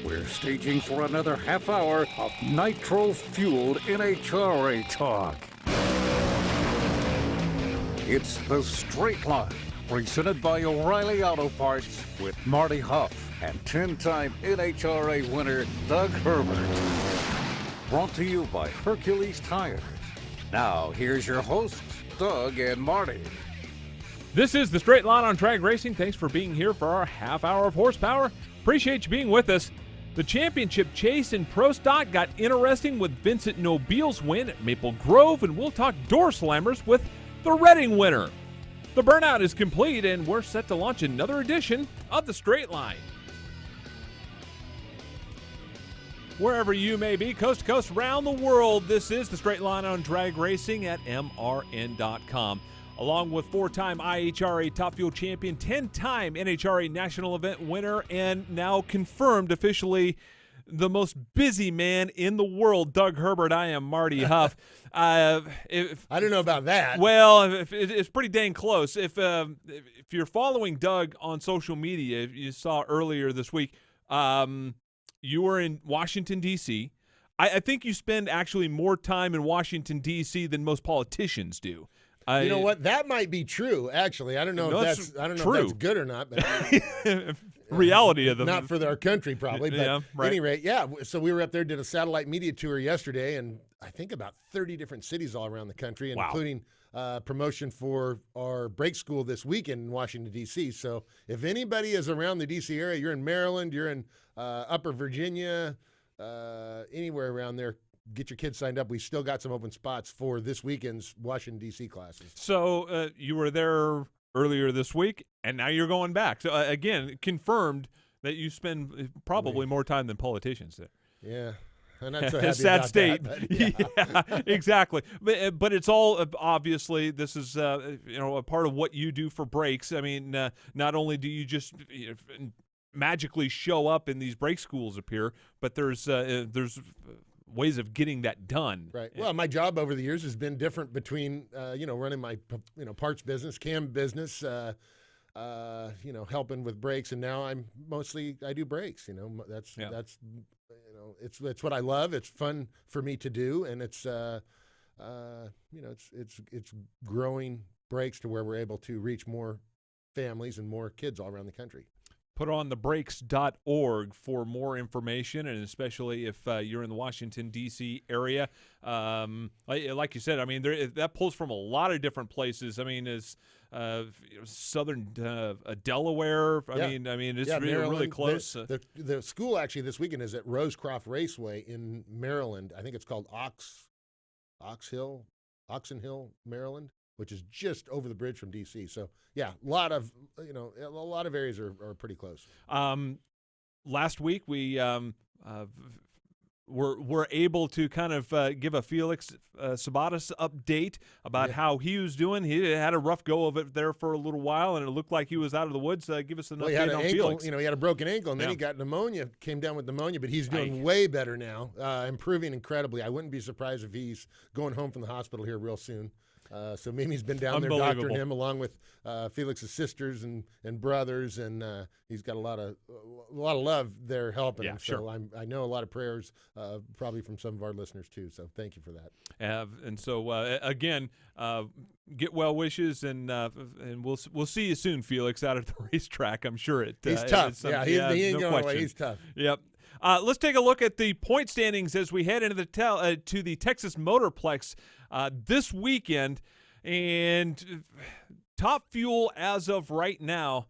We're staging for another half hour of nitro-fueled NHRA talk. It's The Straight Line, presented by O'Reilly Auto Parts with Marty Hough and 10-time NHRA winner Doug Herbert. Brought to you by Hercules Tires. Now, here's your hosts, Doug and Marty. This is The Straight Line on Drag Racing. Thanks for being here for our half hour of horsepower. Appreciate you being with us. The championship chase in Pro Stock got interesting with Vincent Nobile's win at Maple Grove, and we'll talk door slammers with the Reading winner. The burnout is complete, and we're set to launch another edition of The Straight Line. Wherever you may be, coast to coast, around the world, this is The Straight Line on Drag Racing at MRN.com. Along with four-time IHRA Top Fuel champion, 10-time NHRA National Event winner, and now confirmed officially the most busy man in the world, Doug Herbert. I am Marty Hough. I don't know about that. Well, it's pretty dang close. If you're following Doug on social media, you saw earlier this week, you were in Washington, D.C. I think you spend actually more time in Washington, D.C. than most politicians do. You know what? That might be true. Actually, I don't know if that's good or not. But reality of the not for our country probably. But yeah, right. At any rate, yeah. So we were up there, did a satellite media tour yesterday, and I think about 30 different cities all around the country, including promotion for our break school this weekend in Washington D.C. So if anybody is around the D.C. area, you're in Maryland, you're in Upper Virginia, anywhere around there, get your kids signed up. We still got some open spots for this weekend's Washington, D.C. classes. So you were there earlier this week, and now you're going back. So, again, confirmed that you spend probably more time than politicians there. Yeah. I'm not so happy sad about state. That, but yeah, exactly. But it's all, obviously, this is a part of what you do for breaks. I mean, not only do you just magically show up in these break schools appear, but there's ways of getting that done. Right. Well, my job over the years has been different between, running my, parts business, cam business, helping with brakes, and now I do brakes. That's it's what I love. It's fun for me to do, and it's growing brakes to where we're able to reach more families and more kids all around the country. Put on thebrakes.org for more information, and especially if you're in the Washington, D.C. area. Like you said, I mean, that pulls from a lot of different places. I mean, it's southern Delaware. I mean, it's really close. The school actually this weekend is at Rosecroft Raceway in Maryland. I think it's called Oxen Hill, Maryland, which is just over the bridge from D.C. So, yeah, a lot of areas are pretty close. Last week we were able to kind of give a Felix Sabates update about how he was doing. He had a rough go of it there for a little while, and it looked like he was out of the woods. Give us an update on Felix. He had a broken ankle, and then he got pneumonia, came down with pneumonia, but he's doing way better now, improving incredibly. I wouldn't be surprised if he's going home from the hospital here real soon. So Mimi's been down there doctoring him along with Felix's sisters and brothers, and he's got a lot of love there helping him. Sure. So I know a lot of prayers probably from some of our listeners too. So thank you for that. And so again, get well wishes, and we'll see you soon, Felix, out at the racetrack. I'm sure he's tough. He ain't going away. He's tough. Yep. Let's take a look at the point standings as we head into the Texas Motorplex this weekend. And Top Fuel, as of right now,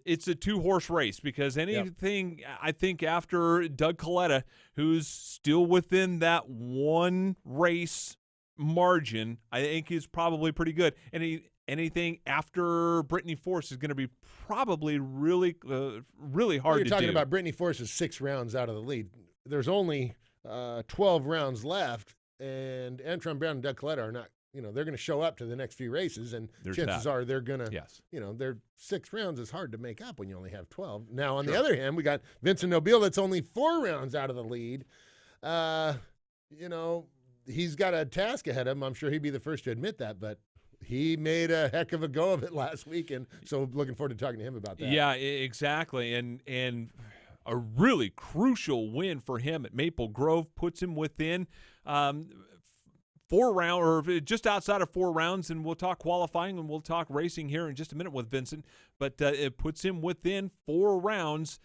it's a two-horse race, because anything, I think, after Doug Coletta, who's still within that one race margin, I think is probably pretty good. Anything after Brittany Force is going to be probably really hard to do. You're talking about Brittany Force's 6 rounds out of the lead. There's only 12 rounds left, and Antron Brown and Doug Coletta are not, they're going to show up to the next few races, and chances are they're going to, their 6 rounds is hard to make up when you only have 12. Now, on the other hand, we got Vincent Nobile that's only 4 rounds out of the lead. He's got a task ahead of him. I'm sure he'd be the first to admit that, but he made a heck of a go of it last week, and so looking forward to talking to him about that. Yeah, exactly. And a really crucial win for him at Maple Grove, puts him within 4 rounds, or just outside of 4 rounds, and we'll talk qualifying and we'll talk racing here in just a minute with Vincent, but it puts him within 4 rounds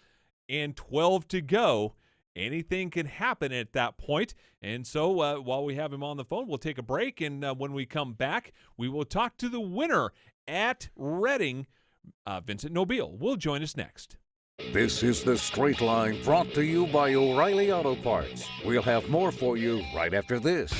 and 12 to go. Anything can happen at that point. And so while we have him on the phone, we'll take a break, and when we come back, we will talk to the winner at Reading, Vincent Nobile. Will join us next. This is The Straight Line, brought to you by O'Reilly Auto Parts. We'll have more for you right after this.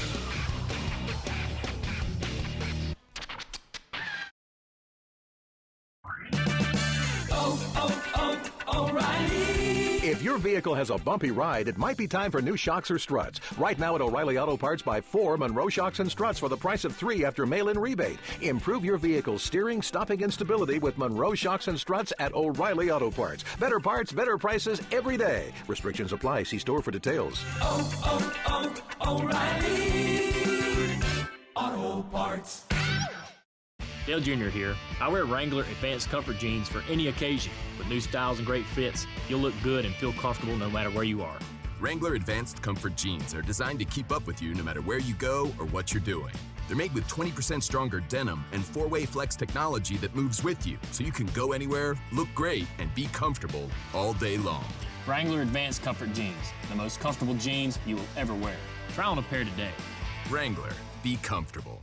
If your vehicle has a bumpy ride, it might be time for new shocks or struts. Right now at O'Reilly Auto Parts, buy 4 Monroe shocks and struts for the price of 3 after mail-in rebate. Improve your vehicle's steering, stopping, and stability with Monroe shocks and struts at O'Reilly Auto Parts. Better parts, better prices every day. Restrictions apply. See store for details. O'Reilly Auto Parts. Dale Jr. here. I wear Wrangler Advanced Comfort Jeans for any occasion. With new styles and great fits, you'll look good and feel comfortable no matter where you are. Wrangler Advanced Comfort Jeans are designed to keep up with you no matter where you go or what you're doing. They're made with 20% stronger denim and 4-way flex technology that moves with you, so you can go anywhere, look great, and be comfortable all day long. Wrangler Advanced Comfort Jeans, the most comfortable jeans you will ever wear. Try on a pair today. Wrangler, be comfortable.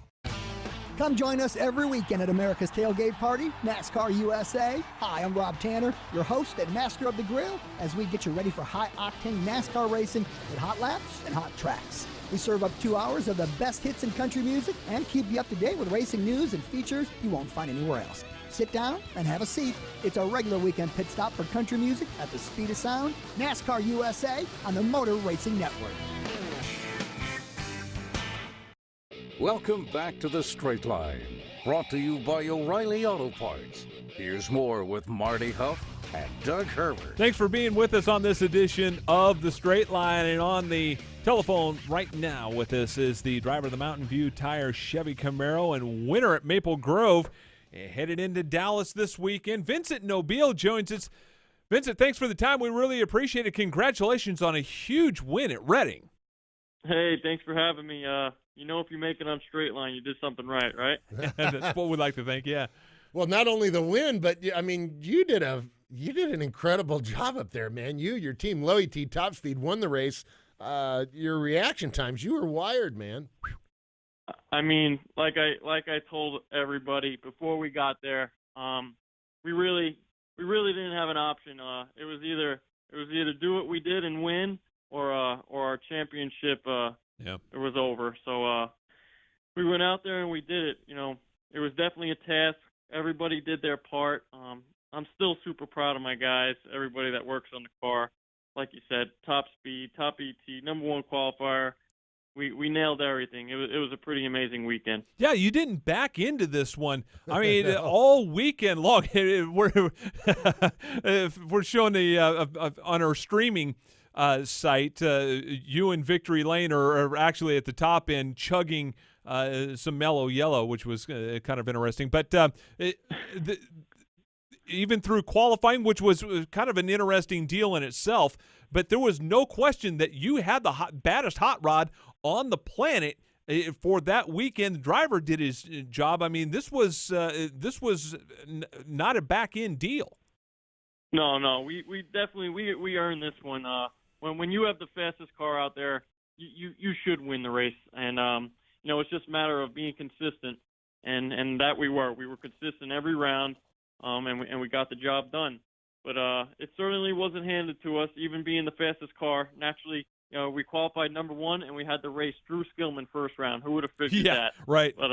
Come join us every weekend at America's Tailgate Party, NASCAR USA. Hi, I'm Rob Tanner, your host and master of the grill, as we get you ready for high-octane NASCAR racing with hot laps and hot tracks. We serve up 2 hours of the best hits in country music and keep you up to date with racing news and features you won't find anywhere else. Sit down and have a seat. It's our regular weekend pit stop for country music at the speed of sound, NASCAR USA on the Motor Racing Network. Welcome back to The Straight Line, brought to you by O'Reilly Auto Parts. Here's more with Marty Hough and Doug Herbert. Thanks for being with us on this edition of The Straight Line. And on the telephone right now with us is the driver of the Mountain View Tire Chevy Camaro and winner at Maple Grove, headed into Dallas this weekend. Vincent Nobile joins us. Vincent, thanks for the time. We really appreciate it. Congratulations on a huge win at Reading. Hey, thanks for having me. If you make it on Straight Line, you did something right? That's what we'd like to think, yeah. Well, not only the win, but I mean, you did an incredible job up there, man. Your team, Low ET Top Speed, won the race. Your reaction times, you were wired, man. I mean, like I told everybody before we got there, we really didn't have an option. It was either do what we did and win, or our championship it was over. So we went out there and we did it. It was definitely a task. Everybody did their part. I'm still super proud of my guys, everybody that works on the car. Like you said, top speed, top ET, number 1 qualifier. We nailed everything. It was a pretty amazing weekend. Yeah, you didn't back into this one. I mean, no. All weekend long. We're showing on our streaming site, you and Victory Lane are actually at the top end chugging some Mello Yello, which was kind of interesting. But even through qualifying, which was kind of an interesting deal in itself, but there was no question that you had the baddest hot rod on the planet for that weekend. The driver did his job. I mean, this was not a back end deal. No, we definitely earned this one. When you have the fastest car out there, you should win the race, and it's just a matter of being consistent, and that we were consistent every round, and we got the job done. But it certainly wasn't handed to us, even being the fastest car. Naturally, we qualified number 1, and we had to race Drew Skillman first round. Who would have figured that? Right. But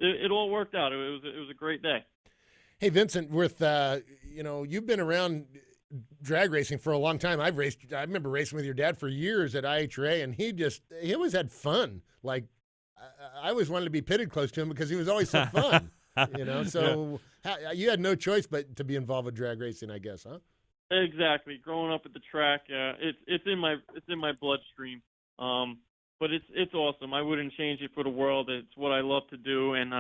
it all worked out. It was a great day. Hey, Vincent, with you've been around drag racing for a long time. I remember racing with your dad for years at NHRA, and he always had fun. Like I always wanted to be pitted close to him because he was always so fun. So you had no choice but to be involved with drag racing, I guess, huh? Exactly. Growing up at the track, it's in my bloodstream. But it's awesome. I wouldn't change it for the world. It's what I love to do, and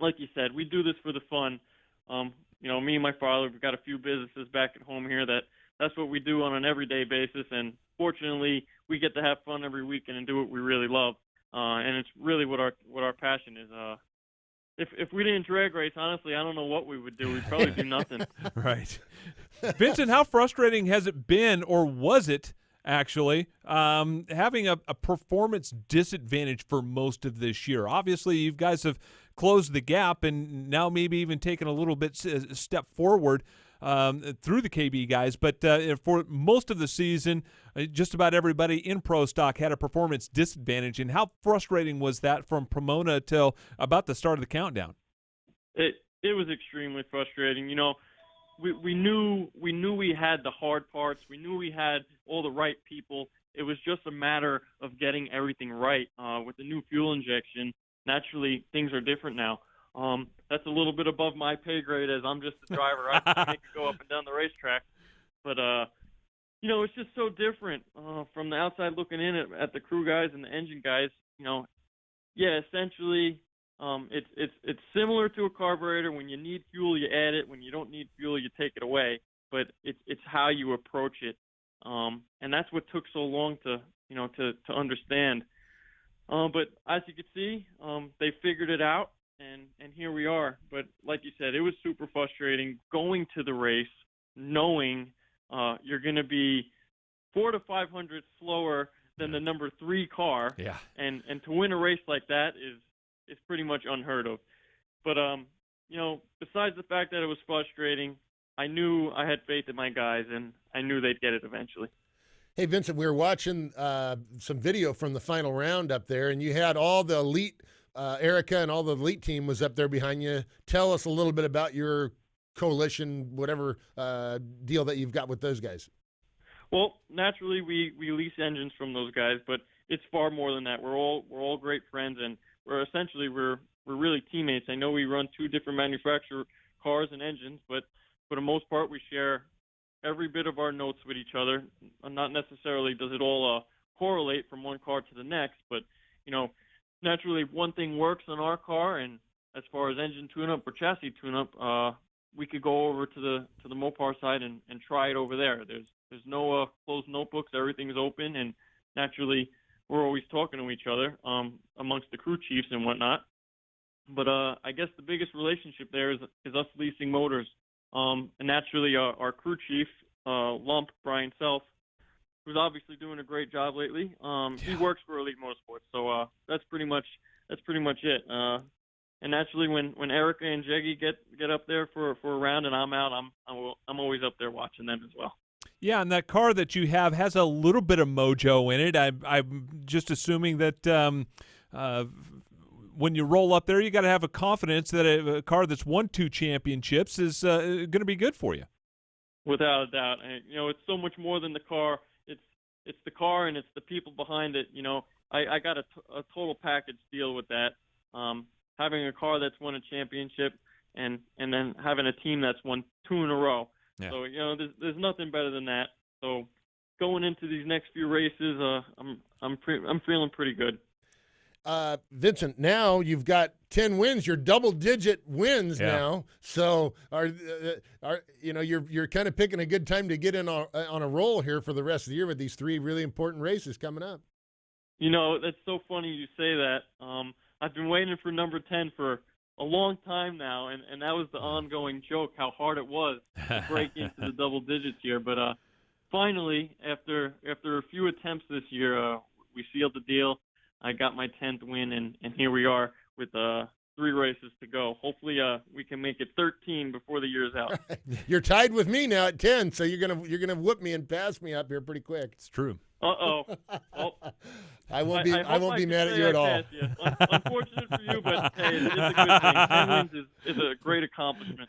like you said, we do this for the fun. Me and my father, we've got a few businesses back at home here that that's what we do on an everyday basis. And fortunately, we get to have fun every weekend and do what we really love. And it's really what our passion is. If we didn't drag race, honestly, I don't know what we would do. We'd probably do nothing. Right. Vincent, how frustrating has it been, or was it actually, having a performance disadvantage for most of this year? Obviously, you guys have closed the gap and now maybe even taken a little bit step forward through the KB guys. But for most of the season, just about everybody in Pro Stock had a performance disadvantage. And how frustrating was that from Pomona till about the start of the countdown? It was extremely frustrating. You know, we knew we had the hard parts. We knew we had all the right people. It was just a matter of getting everything right. With the new fuel injection, naturally things are different now. That's a little bit above my pay grade, as I'm just the driver. I make it go up and down the racetrack. But you know, it's just so different from the outside looking in at the crew guys and the engine guys. You know, yeah, essentially. It's similar to a carburetor. When you need fuel, you add it. When you don't need fuel, you take it away. But it's how you approach it, and that's what took so long to understand. But as you can see, they figured it out, and here we are. But like you said, it was super frustrating going to the race, knowing you're going to be 400 to 500 slower than the number 3 car. Yeah. And to win a race like that is pretty much unheard of. But, you know, besides the fact that it was frustrating, I knew I had faith in my guys, and I knew they'd get it eventually. Hey, Vincent, we were watching some video from the final round up there, and you had all the elite, Erica and all the elite team was up there behind you. Tell us a little bit about your coalition, whatever deal that you've got with those guys. Well, naturally, we lease engines from those guys, but it's far more than that. We're all great friends, and we're really teammates. I know we run 2 different manufacturer cars and engines, but for the most part, we share every bit of our notes with each other. Not necessarily does it all correlate from one car to the next, but you know, naturally, one thing works on our car, and as far as engine tune-up or chassis tune-up, we could go over to the Mopar side and try it over there. There's no closed notebooks. Everything's open, and naturally, we're always talking to each other amongst the crew chiefs and whatnot. But I guess the biggest relationship there is us leasing motors. And naturally, our crew chief, Lump, Brian Self, who's obviously doing a great job lately. He works for Elite Motorsports, so that's pretty much it. And naturally, when Erica and Jeggy get up there for a round and I'm out, I'm always up there watching them as well. Yeah, and that car that you have has a little bit of mojo in it. I'm just assuming that when you roll up there, you got to have a confidence that a car that's won 2 championships is going to be good for you. Without a doubt. And, you know, it's so much more than the car. It's the car and it's the people behind it. You know, I got a total package deal with that. Having a car that's won a championship and then having a team that's won 2 in a row. Yeah. So, you know, there's nothing better than that. So going into these next few races, I'm feeling pretty good. Vincent, now you've got 10 wins. You're double-digit wins now. So you're kind of picking a good time to get in on a roll here for the rest of the year with these 3 really important races coming up. You know, that's so funny you say that. I've been waiting for number 10 for a long time now, and that was the ongoing joke, how hard it was to break into the double digits here. But finally, after a few attempts this year, we sealed the deal. I got my 10th win, and here we are with 3 races to go. Hopefully, we can make it 13 before the year's out. You're tied with me now at 10, so you're gonna whoop me and pass me up here pretty quick. It's true. Well, I won't be mad at you at all. Unfortunate for you, but hey, it's a good thing. 10 wins is a great accomplishment.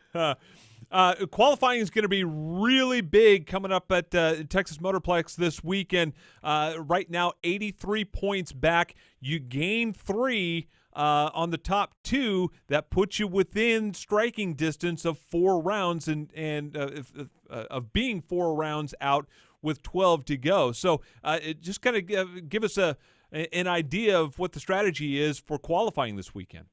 Qualifying is going to be really big coming up at Texas Motorplex this weekend. Right now, 83 points back. You gain 3 on the top 2. That puts you within striking distance of 4 rounds and of being 4 rounds out with 12 to go. So it just kind of give us an idea of what the strategy is for qualifying this weekend.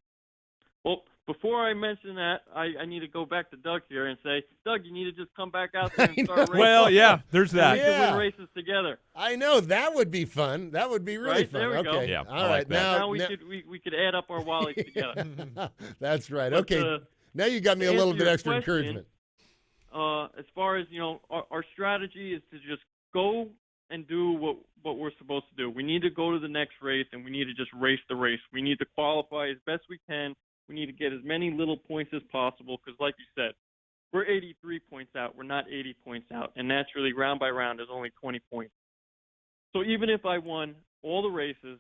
Well, before I mention that, I need to go back to Doug here and say, Doug, you need to just come back out there and start racing. Well, yeah, there's that. We can win races together. I know that would be fun. That would be really right? fun. There we okay. go. Yeah, all right. Now we could add up our wallets together. That's right. But, okay. Now you got me a little bit extra encouragement. As far as our strategy is to just go and do what we're supposed to do. We need to go to the next race, and we need to just race the race. We need to qualify as best we can. We need to get as many little points as possible because, like you said, we're 83 points out. We're not 80 points out. And naturally, round by round, there's only 20 points. So even if I won all the races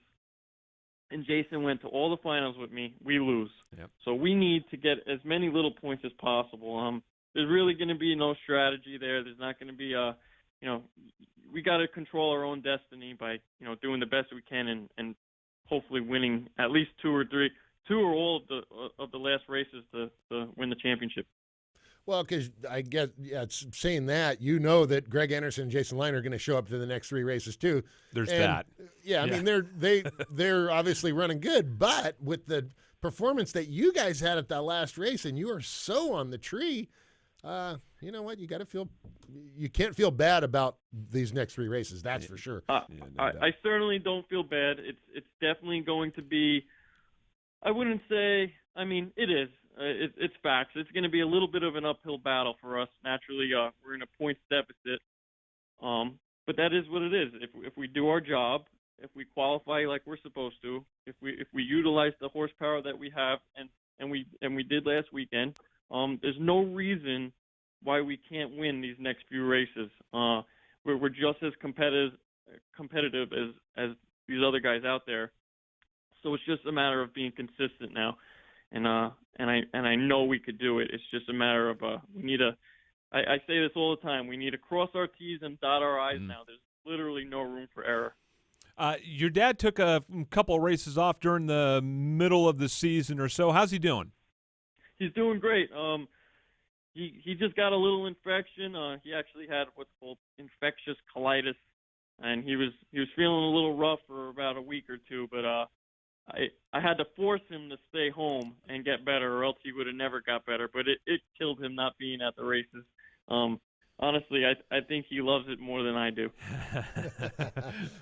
and Jason went to all the finals with me, we lose. Yep. So we need to get as many little points as possible. There's really going to be no strategy there. There's not going to be we got to control our own destiny by, doing the best we can and hopefully winning at least two or all of the last races to win the championship. Well, because I guess saying that, that Greg Anderson and Jason Leiner are going to show up to the next 3 races too. There's that. Yeah, I mean they're obviously running good, but with the performance that you guys had at that last race, and you are so on the tree, you know what? You can't feel bad about these next 3 races. That's for sure. I certainly don't feel bad. It's definitely going to be. I wouldn't say. I mean, it is. It's facts. It's going to be a little bit of an uphill battle for us. Naturally, we're in a points deficit. But that is what it is. If we do our job, if we qualify like we're supposed to, if we utilize the horsepower that we have and we did last weekend, there's no reason why we can't win these next few races. We're just as competitive as these other guys out there. So it's just a matter of being consistent now, and I know we could do it. It's just a matter of we need to. I say this all the time. We need to cross our T's and dot our I's now. There's literally no room for error. Your dad took a couple of races off during the middle of the season or so. How's he doing? He's doing great. He just got a little infection. He actually had what's called infectious colitis, and he was feeling a little rough for about a week or two. But I had to force him to stay home and get better, or else he would have never got better. But it killed him not being at the races. Honestly, I think he loves it more than I do.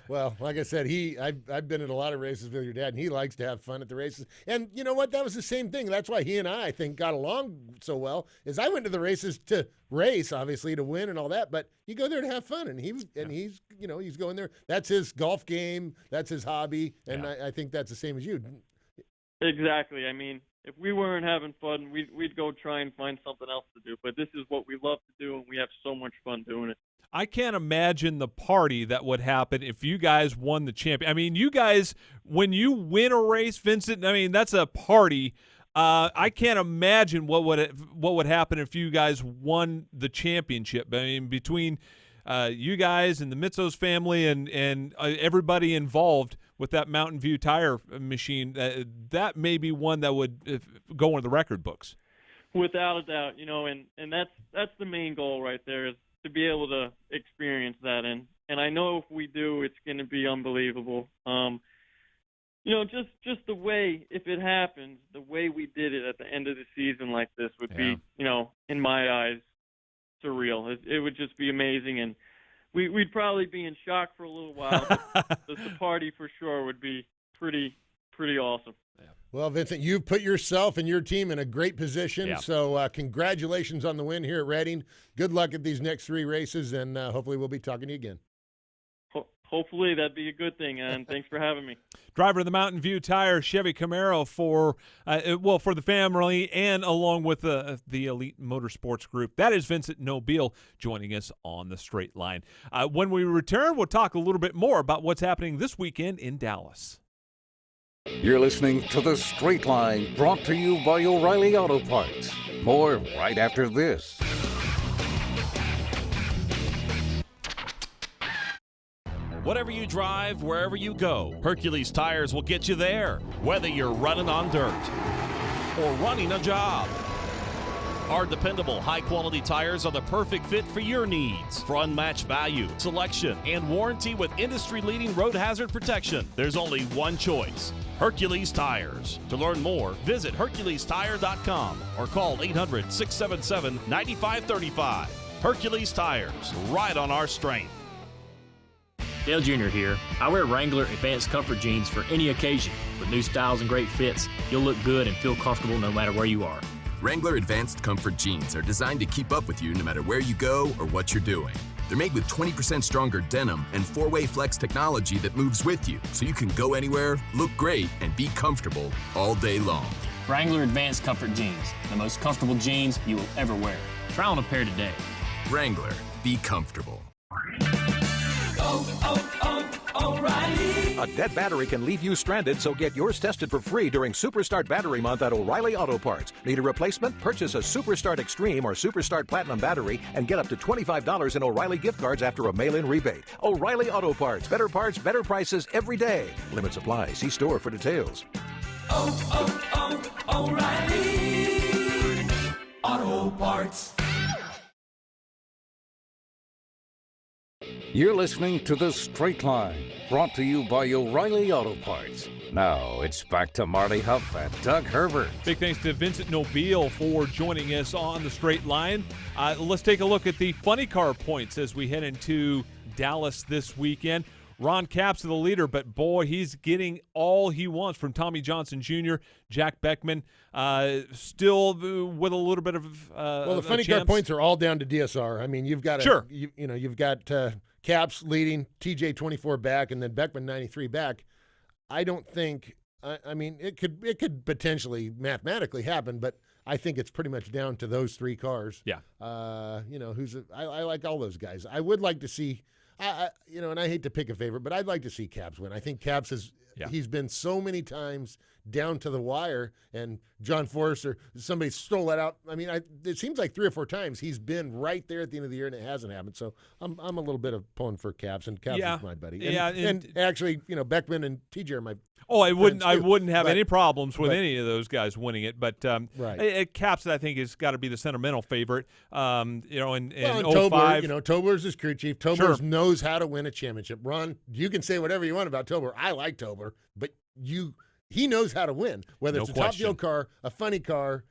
Well, like I said, I've been at a lot of races with your dad, and he likes to have fun at the races. And you know what? That was the same thing. That's why he and I think, got along so well, is I went to the races to race, obviously, to win and all that, but you go there to have fun, and he's going there. That's his golf game. That's his hobby, and I think that's the same as you. Exactly. I mean, if we weren't having fun, we'd go try and find something else to do. But this is what we love to do, and we have so much fun doing it. I can't imagine the party that would happen if you guys won the champion. I mean, you guys, when you win a race, Vincent, I mean, that's a party. I can't imagine what would happen if you guys won the championship. I mean, between you guys and the Mitzos family and everybody involved with that Mountain View tire machine, that may be one that would go into the record books. Without a doubt, and that's the main goal right there, is to be able to experience that. And I know if we do, it's going to be unbelievable. Just the way, if it happens, the way we did it at the end of the season like this would be, in my eyes, surreal. It would just be amazing, and we'd probably be in shock for a little while, but the party for sure would be pretty awesome. Yeah. Well, Vincent, you've put yourself and your team in a great position, so congratulations on the win here at Reading. Good luck at these next 3 races, and hopefully we'll be talking to you again. Hopefully that'd be a good thing, and thanks for having me. Driver of the Mountain View Tire Chevy Camaro for the family and along with the Elite Motorsports Group. That is Vincent Nobile joining us on the Straight Line. When we return, we'll talk a little bit more about what's happening this weekend in Dallas. You're listening to The Straight Line, brought to you by O'Reilly Auto Parts. More right after this. Whatever you drive, wherever you go, Hercules Tires will get you there, whether you're running on dirt or running a job. Our dependable, high-quality tires are the perfect fit for your needs. For unmatched value, selection, and warranty with industry-leading road hazard protection, there's only one choice: Hercules Tires. To learn more, visit HerculesTire.com or call 800-677-9535. Hercules Tires, right on our strength. Dale Jr. here. I wear Wrangler Advanced Comfort Jeans for any occasion. With new styles and great fits, you'll look good and feel comfortable no matter where you are. Wrangler Advanced Comfort Jeans are designed to keep up with you no matter where you go or what you're doing. They're made with 20% stronger denim and 4-way flex technology that moves with you, so you can go anywhere, look great, and be comfortable all day long. Wrangler Advanced Comfort Jeans, the most comfortable jeans you will ever wear. Try on a pair today. Wrangler, be comfortable. O'Reilly. A dead battery can leave you stranded, so get yours tested for free during Superstart Battery Month at O'Reilly Auto Parts. Need a replacement? Purchase a Superstart Extreme or Superstart Platinum battery and get up to $25 in O'Reilly gift cards after a mail-in rebate. O'Reilly Auto Parts. Better parts, better prices every day. Limits apply. See store for details. O'Reilly Auto Parts. You're listening to The Straight Line, brought to you by O'Reilly Auto Parts. Now it's back to Marty Hough and Doug Herbert. Big thanks to Vincent Nobile for joining us on The Straight Line. Let's take a look at the funny car points as we head into Dallas this weekend. Ron Capps is the leader, but boy, he's getting all he wants from Tommy Johnson Jr., Jack Beckman, still with a little bit of well, the funny car points are all down to DSR. I mean, you've got you've got Capps leading, TJ 24 back, and then Beckman 93 back. I don't think. I mean, it could potentially mathematically happen, but I think it's pretty much down to those three cars. Yeah. I like all those guys. I would like to see. And I hate to pick a favorite, but I'd like to see Capps win. I think Capps he's been so many times down to the wire, and John Forrest or somebody stole that out. I mean, it seems like 3 or 4 times he's been right there at the end of the year, and it hasn't happened. So I'm a little bit of pulling for Capps, and Capps is my buddy. And actually, Beckman and TJ are my. Oh, I wouldn't have any problems with any of those guys winning it, but Capps, I think, has got to be the sentimental favorite. In 05. Tobler's his crew chief. Tobler knows how to win a championship. Ron, you can say whatever you want about Tobler. I like Tobler, but he knows how to win. Whether it's a top deal car, a funny car,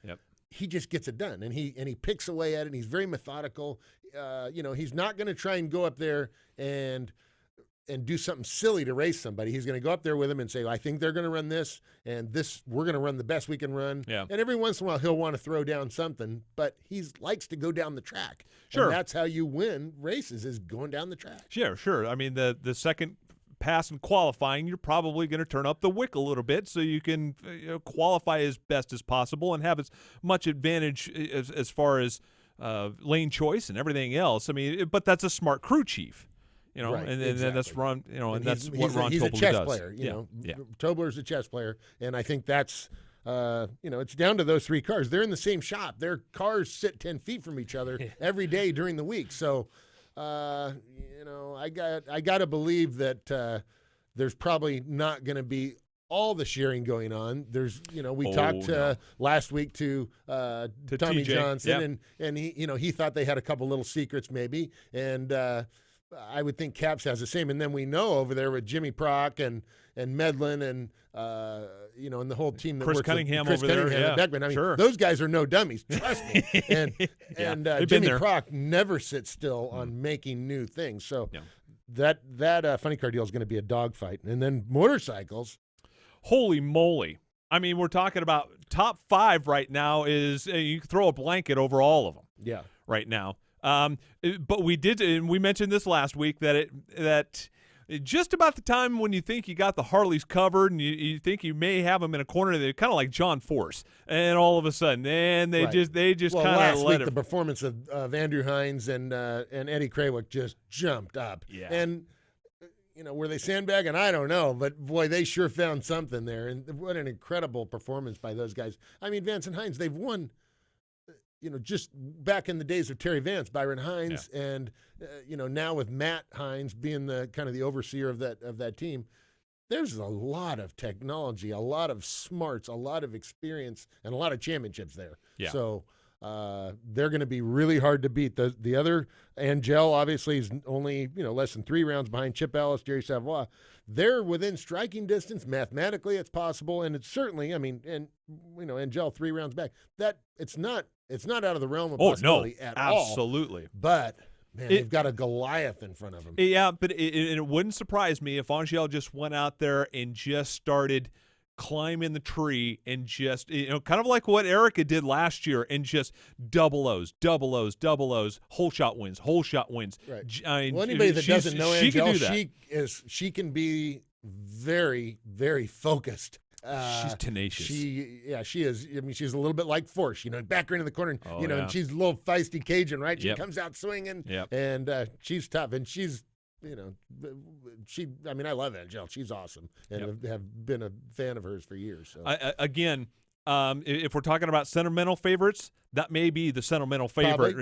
he just gets it done, and he picks away at it. And he's very methodical. He's not going to try and go up there and do something silly to race somebody. He's going to go up there with them and say, I think they're going to run this, and this we're going to run the best we can run. Yeah. And every once in a while he'll want to throw down something, but he likes to go down the track. Sure. And that's how you win races, is going down the track. Sure. I mean, the second pass in qualifying, you're probably going to turn up the wick a little bit so you can qualify as best as possible and have as much advantage as far as lane choice and everything else. I mean, but that's a smart crew chief. Right, and exactly. that's Ron. And that's what Ron he's Tobler a chess does. player. Tobler's a chess player, and I think that's it's down to those three cars. They're in the same shop. Their cars sit 10 feet from each other every day during the week. So, I got to believe that there's probably not going to be all the sharing going on. There's, we talked last week to Tommy TJ. Johnson, and he thought they had a couple little secrets maybe, and I would think Capps has the same. And then we know over there with Jimmy Prock and Medlin and and the whole team that Chris works Cunningham with Chris over Cunningham there, and Beckman. I mean, those guys are no dummies. Trust me. And Jimmy Prock never sits still on making new things. So that funny car deal is going to be a dogfight. And then motorcycles. Holy moly! I mean, we're talking about top 5 right now. Is you can throw a blanket over all of them. Yeah. Right now. But we did, and we mentioned this last week, that just about the time when you think you got the Harleys covered and you think you may have them in a corner, they're kind of like John Force, and all of a sudden, they just kind of last let week it. The performance of Andrew Hines and Eddie Krawick just jumped up. Yeah. And were they sandbagging? I don't know, but boy, they sure found something there. And what an incredible performance by those guys. I mean, Vance and Hines, they've won. Just back in the days of Terry Vance, Byron Hines, and now with Matt Hines being the kind of the overseer of that team, there's a lot of technology, a lot of smarts, a lot of experience, and a lot of championships there. Yeah. So they're going to be really hard to beat. The other, Angel, obviously, is only less than 3 rounds behind Chip Ellis, Jerry Savoy. They're within striking distance. Mathematically, it's possible, and it's certainly, Angel 3 rounds back. That it's not out of the realm of possibility at all. Absolutely. But man, they've got a Goliath in front of them. Yeah, but it wouldn't surprise me if Angel just went out there and just started climbing the tree and just, kind of like what Erica did last year, and just double O's, whole shot wins. Right. Well, anybody that doesn't know Angel, she she can be very, very focused. She's tenacious. She is. I mean, she's a little bit like Force, back her into the corner, and she's a little feisty Cajun, right? She comes out swinging, and she's tough, and she's, I love Angel. She's awesome, and have been a fan of hers for years. So. Again, if we're talking about sentimental favorites, that may be the sentimental favorite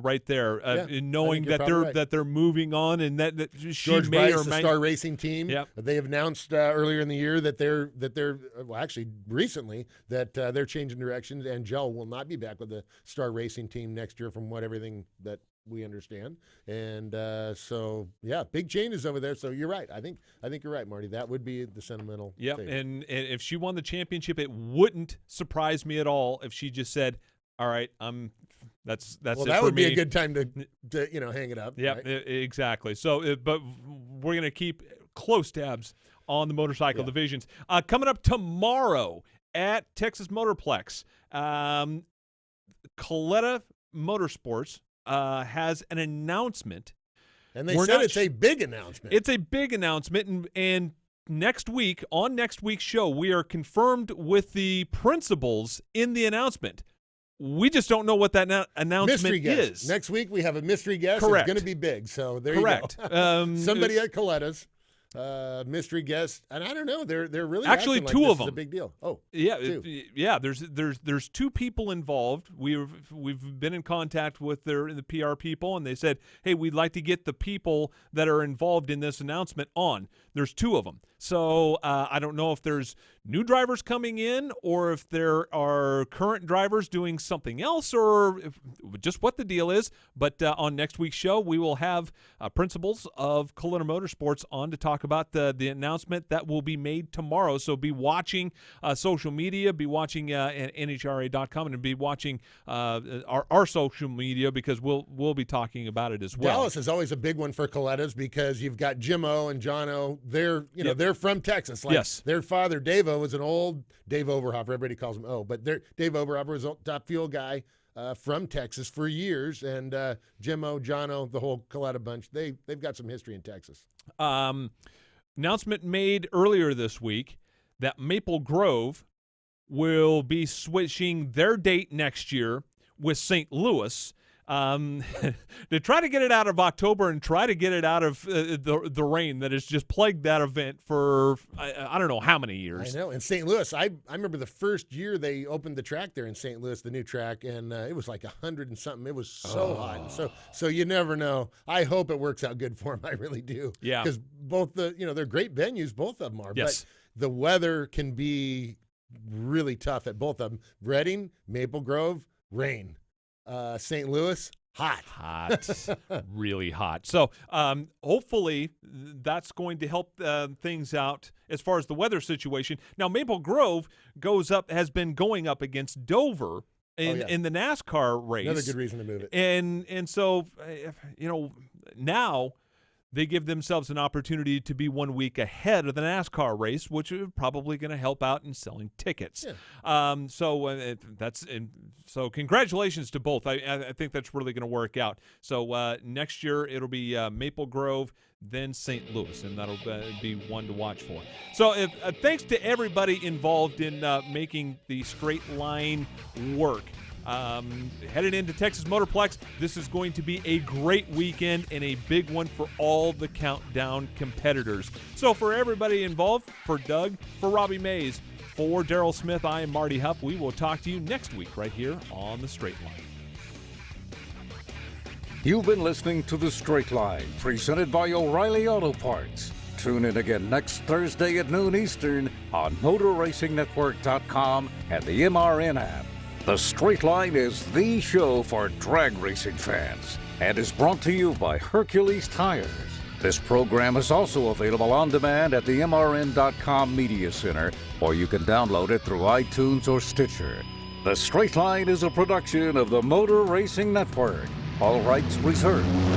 right there. Knowing that they're moving on, and that she George may Bryce, or may the Star Racing team. Yep. They have announced earlier in the year that they're actually recently that they're changing directions. Angel will not be back with the Star Racing team next year, from everything that we understand. And big changes over there. So you're right. I think you're right, Marty. That would be the sentimental. Yep. favorite. And if she won the championship, it wouldn't surprise me at all if she just said, "All right, that's well, it that for would me." be a good time to hang it up. Yeah, right? Exactly. So, but we're gonna keep close tabs on the motorcycle divisions. Coming up tomorrow at Texas Motorplex, Coletta Motorsports has an announcement. And they said it's a big announcement. It's a big announcement, and next week, on next week's show, we are confirmed with the principals in the announcement. We just don't know what that announcement mystery guest. is. Next week we have a mystery guest. Correct. It's going to be big. So there Correct. you go. Somebody at Coletta's. Mystery guest, and I don't know. They're really actually acting like two this of them. is a big deal. Oh, yeah, two. There's 2 people involved. We've been in contact with the PR people, and they said, hey, we'd like to get the people that are involved in this announcement on. There's 2 of them. So I don't know if there's new drivers coming in, or if there are current drivers doing something else, or just what the deal is. But on next week's show, we will have principals of Coletta Motorsports on to talk about the announcement that will be made tomorrow. So be watching social media, be watching NHRA.com, and be watching our social media, because we'll be talking about it as well. Dallas is always a big one for Coletta's, because you've got Jim-O and John-O. They're from Texas. Yes. Their father, Dave-O, was an old Dave Overhoff. Everybody calls him O, but Dave Overhoff was a top fuel guy from Texas for years, and Jim-O, John-O, the whole Coletta bunch, they've got some history in Texas. Announcement made earlier this week that Maple Grove will be switching their date next year with St. Louis. To try to get it out of October and try to get it out of the rain that has just plagued that event for I don't know how many years. I know. In St. Louis, I remember the first year they opened the track there in St. Louis, the new track, and it was like 100 and something. It was so hot. So you never know. I hope it works out good for them. I really do. Yeah. Because both they're great venues. Both of them are. Yes. But the weather can be really tough at both of them. Reading, Maple Grove, rain. St. Louis, hot, really hot. So hopefully that's going to help things out as far as the weather situation. Now, Maple Grove has been going up against Dover in the NASCAR race. Another good reason to move it. And so now they give themselves an opportunity to be 1 week ahead of the NASCAR race, which is probably going to help out in selling tickets. Yeah. So congratulations to both. I think that's really going to work out. So next year it'll be Maple Grove, then St. Louis, and that'll be one to watch for. So thanks to everybody involved in making the straight line work. Headed into Texas Motorplex, this is going to be a great weekend and a big one for all the Countdown competitors. So for everybody involved, for Doug, for Robbie Mays, for Daryl Smith, I am Marty Hough. We will talk to you next week right here on The Straight Line. You've been listening to The Straight Line, presented by O'Reilly Auto Parts. Tune in again next Thursday at noon Eastern on MotorRacingNetwork.com and the MRN app. The Straight Line is the show for drag racing fans and is brought to you by Hercules Tires. This program is also available on demand at the MRN.com Media Center, or you can download it through iTunes or Stitcher. The Straight Line is a production of the Motor Racing Network. All rights reserved.